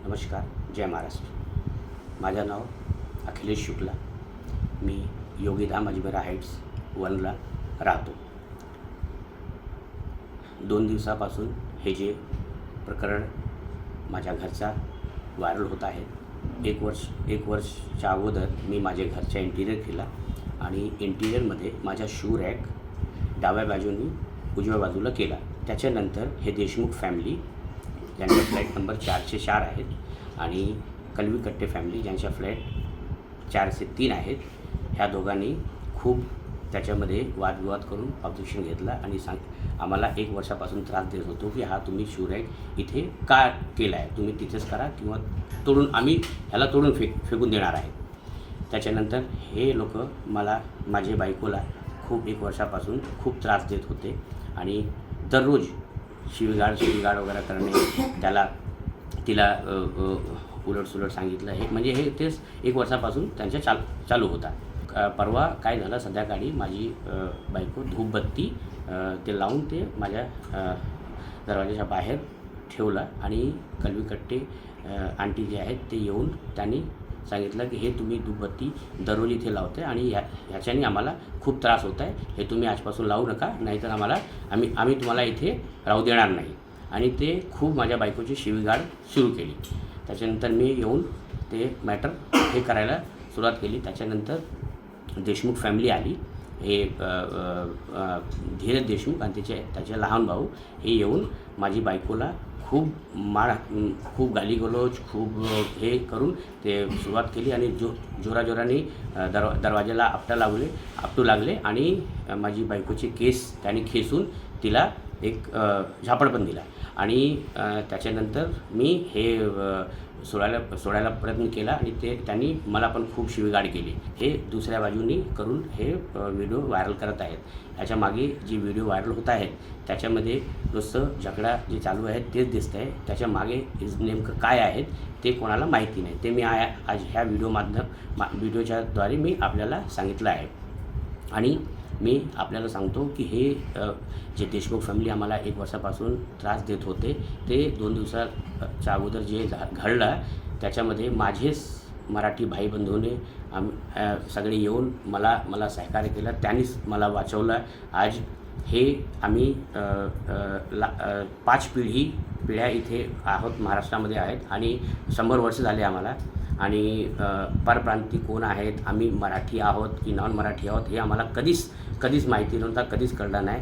नमस्कार, जय महाराष्ट्र. माझं नाव अखिलेश शुक्ला. मी योगीधाम अजमेरा हाईट्स वनला राहतो. 2 दिवसापासून हे जे प्रकरण माझ्या घरचा व्हायरल होत आहे. एक वर्षच्या अगोदर मी माझ्या घरच्या इंटिरियर केला आणि इंटिरियरमध्ये माझा शू रॅक डाव्या बाजूनी उजव्या बाजूला केला. त्याच्यानंतर हे देशमुख फॅमिली ज्यांचा फ्लॅट नंबर 404 आहेत आणि कलवीकट्टे फॅमिली ज्यांच्या फ्लॅट 403 आहेत, ह्या दोघांनी खूप त्याच्यामध्ये वादविवाद करून ऑब्जेक्शन घेतला आणि आम्हाला 1 वर्षापासून त्रास देत होतो की हा तुम्ही शू रॅक इथे का केला आहे, तुम्ही तिथेच करा किंवा तोडून आम्ही ह्याला तोडून फेकून देणार आहे. त्याच्यानंतर हे लोक माझ्या बायकोला खूप 1 वर्षापासून खूप त्रास देत होते आणि दररोज शिवीगाळ वगैरे करणे, तिला उलटसुलट सांगितलं. हे तेच 1 वर्षापासून त्यांच्या चालू होता. परवा काय झालं, संध्याकाळी माझी बायको धूपबत्ती ते लावून ते माझ्या दरवाजाच्या बाहेर ठेवला आणि कलवीकट्टे आंटी जे आहेत ते येऊन त्यांनी सांगितलं की हे तुम्ही धूपबत्ती दररोज इथे लावते आणि ह्याच्याने आम्हाला खूप त्रास होत आहे, हे तुम्ही आजपासून लावू नका, नाहीतर आम्ही तुम्हाला इथे राहू देणार नाही. आणि ते खूप माझ्या बायकोची शिवीगाळ सुरू केली. त्याच्यानंतर मी येऊन ते मॅटर हे करायला सुरुवात केली. त्याच्यानंतर देशमुख फॅमिली आली. हे धीरज देशमुख आणि त्याचे लहान भाऊ हे येऊन माझी बायकोला खूप गालीगलोच हे करून ते सुरुवात केली आणि जोराने दरवाजाला आपटू लागले आणि माझी बायकोचे केस त्यांनी खेचून तिला एक झापड पण दिला आणि त्याच्यानंतर मी हे सोडायला प्रयत्न केला आणि त्यांनी मला पण खूप शिवीगाळ केली. हे दुसऱ्या बाजूनी करून हे व्हिडिओ व्हायरल करत आहेत. याच्या मागे जे व्हिडिओ व्हायरल होत आहेत त्याच्यामध्ये नुसतं झगडा जे चालू आहे तेच दिसतं आहे. त्याच्या मागे नेमकं काय आहेत ते कोणाला माहिती नाही. ते मी आज ह्या व्हिडिओच्याद्वारे मी आपल्याला सांगितलं आहे. आणि मी आपल्याला सांगतो की हे जे देशमुख फॅमिली आम्हाला 1 वर्षापासून त्रास देत होते ते 2 दिवसाच्या अगोदर जे घडलं त्याच्यामध्ये माझेच मराठी भाई बंधूने सगळे येऊन मला सहकार्य केलं. त्यांनीच मला वाचवलं. आज हे आम्ही 5 पिढ्या इथे आहोत, महाराष्ट्रामध्ये आहेत आणि 100 वर्ष झाले आम्हाला. आणि परप्रांती कोण आहेत, आम्ही मराठी आहोत की नॉन मराठी आहोत हे आम्हाला कधीच माहिती नव्हता, कधीच कळलं नाही.